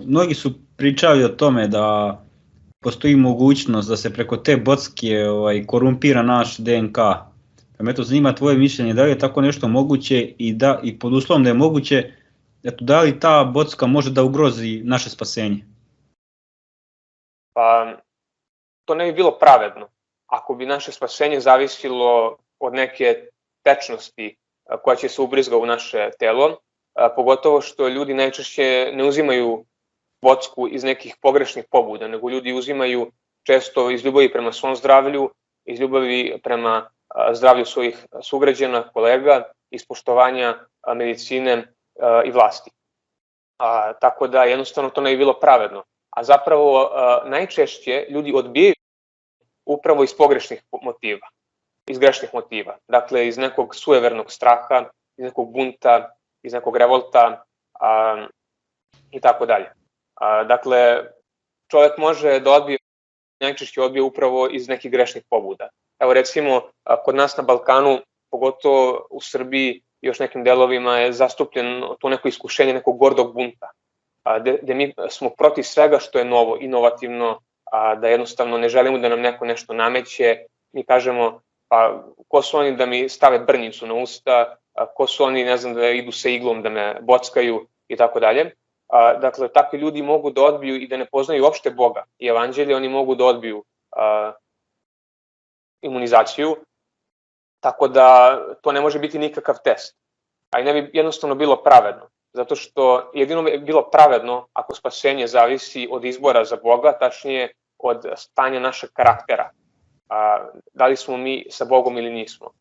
Mnogi su pričali o tome da postoji mogućnost da se preko te bocke korumpira naš DNK. Pa me to zanima tvoje mišljenje, da li je tako nešto moguće i pod uslovom da je moguće, da li ta bocka može da ugrozi naše spasenje? Pa, to ne bi bilo pravedno. Ako bi naše spasenje zavisilo od neke tečnosti koja će se ubrizga u naše telo, pogotovo što ljudi najčešće ne uzimaju bocku iz nekih pogrešnih pobuda, nego ljudi uzimaju često iz ljubavi prema svom zdravlju, iz ljubavi prema zdravlju svojih sugrađana, kolega, iz poštovanja medicine i vlasti. Tako da jednostavno to ne bi bilo pravedno. A zapravo najčešće ljudi odbijaju upravo iz pogrešnih motiva, iz grešnih motiva. Dakle, iz nekog sujevernog straha, iz nekog bunta, iz nekog revolta i tako dalje. Dakle, čovjek može da odbije, najčešće odbije upravo iz nekih grešnih pobuda. Evo recimo, kod nas na Balkanu, pogotovo u Srbiji i još nekim delovima je zastupljeno to neko iskušenje nekog gordog bunta, gde mi smo protiv svega što je novo, inovativno, da jednostavno ne želimo da nam neko nešto nameće. Mi kažemo, pa ko su oni da mi stave brnjicu na usta, ko su oni, ne znam, da idu sa iglom da me bockaju i tako dalje. Dakle, takvi ljudi mogu da odbiju i da ne poznaju uopšte Boga i evanđelje, oni mogu da odbiju imunizaciju, tako da to ne može biti nikakav test. A i ne bi jednostavno bilo pravedno, zato što jedino bi bilo pravedno ako spasenje zavisi od izbora za Boga, tačnije od stanja našeg karaktera. Da li smo mi sa Bogom ili nismo.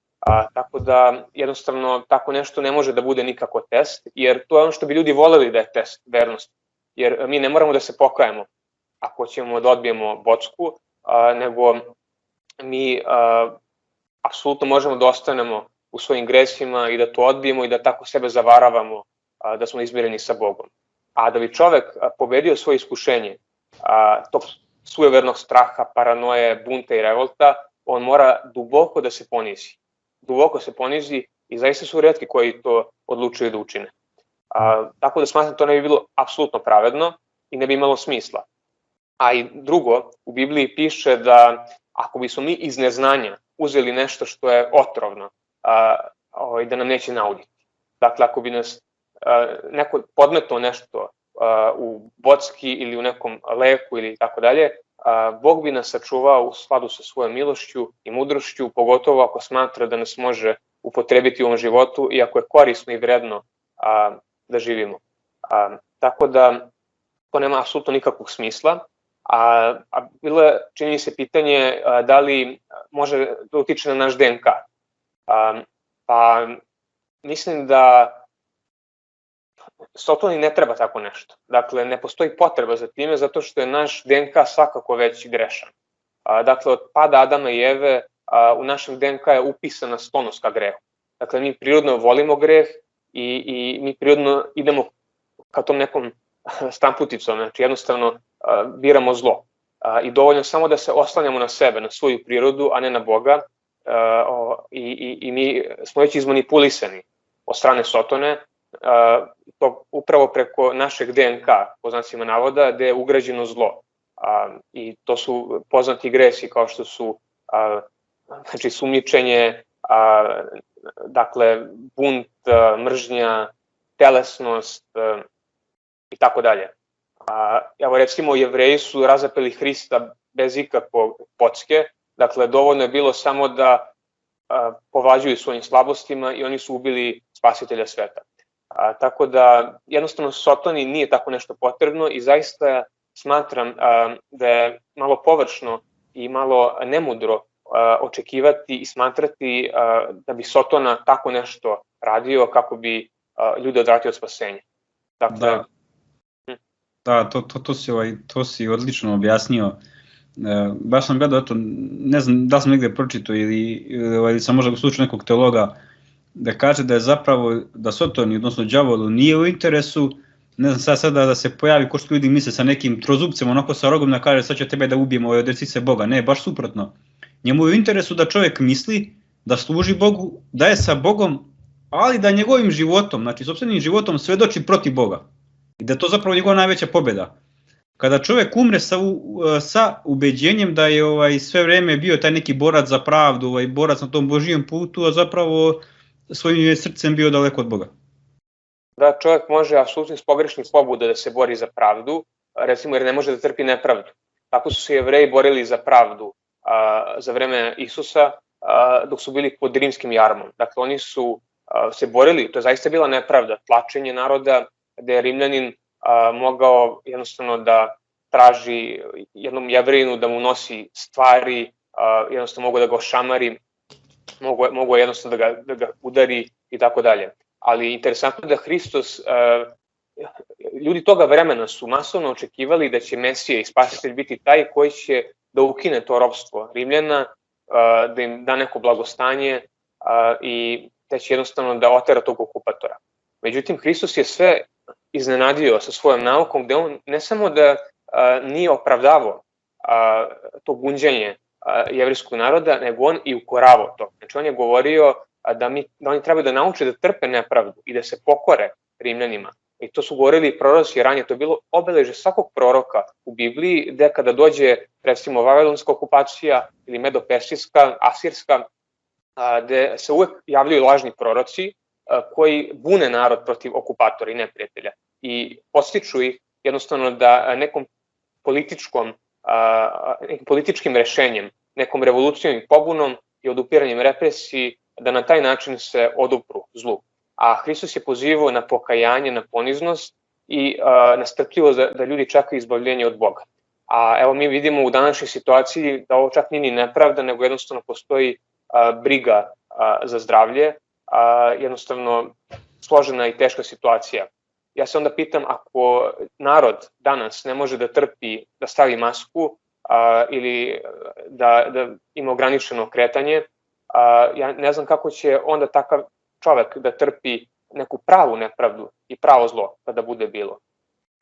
Tako da jednostavno tako nešto ne može da bude nikako test, jer to je ono što bi ljudi voleli da je test vernosti. Jer mi ne moramo da se pokajemo ako ćemo da odbijemo bocku, nego mi apsolutno možemo da ostanemo u svojim gresima i da to odbijemo i da tako sebe zavaravamo da smo izmireni sa Bogom. A da bi čovek pobedio svoje iskušenje, tog sujevernog straha, paranoje, bunta i revolta, on mora duboko da se ponizi. Duboko se ponizi i zaista su retki koji to odlučuju da učine. Tako da smatram to ne bi bilo apsolutno pravedno i ne bi imalo smisla. A i drugo, u Bibliji piše da ako bismo mi iz neznanja uzeli nešto što je otrovno, da nam neće nauditi. Dakle, ako bi nas neko podmetao nešto u bocki ili u nekom leku ili tako dalje, Bog bi nas sačuvao u skladu sa svojom milošću i mudrošću, pogotovo ako smatra da nas može upotrebiti u ovom životu i ako je korisno i vredno da živimo. Tako da to nema apsolutno nikakvog smisla. A bilo je, čini mi se, pitanje da li može da utiče na naš DNK. Pa mislim da Sotoni ne treba tako nešto. Dakle, ne postoji potreba za time zato što je naš DNK svakako već grešan. Dakle, od pada Adama i Eve u našem DNK je upisana sklonost ka grehu. Dakle, mi prirodno volimo greh i mi prirodno idemo ka tom nekom stamputicom, znači jednostavno biramo zlo. I dovoljno samo da se oslanjamo na sebe, na svoju prirodu, a ne na Boga. I mi smo već izmanipulisani od strane Sotone, to upravo preko našeg DNK, po znacima navoda, gde je ugrađeno zlo. I to su poznati gresi kao što su znači, sumnjičenje, dakle, bunt, mržnja, telesnost i tako dalje. Evo recimo, Jevreji su razapeli Hrista bez ikakve bocke, dakle dovoljno je bilo samo da povlađuju svojim slabostima i oni su ubili spasitelja sveta. Tako da jednostavno Sotoni nije tako nešto potrebno i zaista smatram da je malo površno i malo nemudro očekivati i smatrati da bi Sotona tako nešto radio kako bi ljude odvratio od spasenja. Dakle, da, to si odlično objasnio. Baš sam gledao, ne znam da sam negde pročitao ili sam možda slučao nekog teologa da kaže da je zapravo, da Sotoni, odnosno đavolu, nije u interesu, ne znam sada da se pojavi ko što ljudi misle sa nekim trozubcem, onako sa rogom da kaže sad će tebe da ubijemo i odreci se Boga. Ne, baš suprotno. Njemu je u interesu da čovjek misli, da služi Bogu, da je sa Bogom, ali da njegovim životom, znači sopstvenim životom svedoči protiv Boga. I da je to zapravo njegova najveća pobjeda. Kada čovjek umre sa ubeđenjem da je sve vreme bio taj neki borac za pravdu, borac na tom Božijem putu, a zapravo svojim srcem bio daleko od Boga. Da, čovjek može apsolutno iz pogrešnih pobuda da se bori za pravdu, recimo jer ne može da trpi nepravdu. Tako su se Jevreji borili za pravdu za vreme Isusa dok su bili pod rimskim jarmom. Dakle, oni su se borili, to je zaista bila nepravda, tlačenje naroda gde je Rimljanin mogao jednostavno da traži jednom Jevrejinu da mu nosi stvari, jednostavno mogu da ga ošamari, mogu jednostavno da ga udari i tako dalje. Ali interesantno je da Hristos, ljudi toga vremena su masovno očekivali da će Mesija i Spasitelj biti taj koji će da ukine to ropstvo Rimljana, da im da neko blagostanje i da će jednostavno da otera tog okupatora. Međutim, Hristos je sve iznenadio sa svojom naukom, gde on ne samo da nije opravdavao to gunđenje jevrijskog naroda, nego on i ukoravao to. Znači, on je govorio da oni trebaju da nauče da trpe nepravdu i da se pokore Rimljanima. I to su govorili proroci ranije, to je bilo obeležje svakog proroka u Bibliji, gde kada dođe, recimo, vavilonska okupacija ili medo-persijska, asirska, gde se uvek javljaju lažni proroci koji bune narod protiv okupatora i neprijatelja i podstiču ih jednostavno da nekim političkim rešenjem, nekom revolucijom i pobunom i odupiranjem represiji, da na taj način se odupru zlu. A Hristos je pozivao na pokajanje, na poniznost i na strpljivost da ljudi čekaju izbavljenje od Boga. A evo mi vidimo u današnjoj situaciji da ovo čak nije ni nepravda, nego jednostavno postoji briga za zdravlje, jednostavno složena i teška situacija. Ja se onda pitam, ako narod danas ne može da trpi, da stavi masku ili da ima ograničeno kretanje, ja ne znam kako će onda takav čovek da trpi neku pravu nepravdu i pravo zlo kada bude bilo.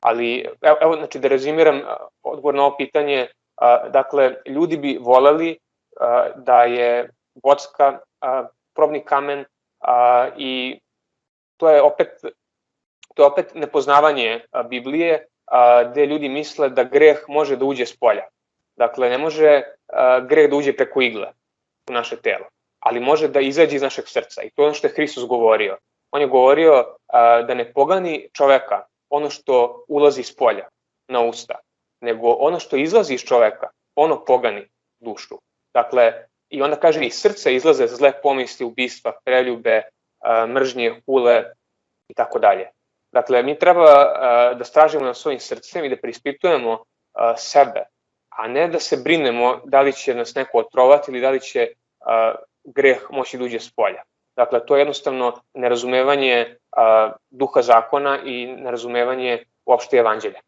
Ali evo, znači da rezimiram odgovor na ovo pitanje, dakle, ljudi bi voleli da je bocka probni kamen i to je opet nepoznavanje Biblije, gde ljudi misle da greh može da uđe s polja. Dakle, ne može greh da uđe preko igle u naše telo, ali može da izađe iz našeg srca. I to je ono što je Hristos govorio. On je govorio da ne pogani čoveka ono što ulazi iz polja na usta, nego ono što izlazi iz čoveka, ono pogani dušu. Dakle, i onda kaže, iz srca izlaze zle pomisli, ubistva, preljube, mržnje, hule i tako dalje. Dakle, mi treba da stražimo na svojim srcem i da preispitujemo sebe, a ne da se brinemo da li će nas neko otrovati ili da li će greh moći da uđe s polja. Dakle, to je jednostavno nerazumevanje duha zakona i nerazumevanje uopšte evanđelja.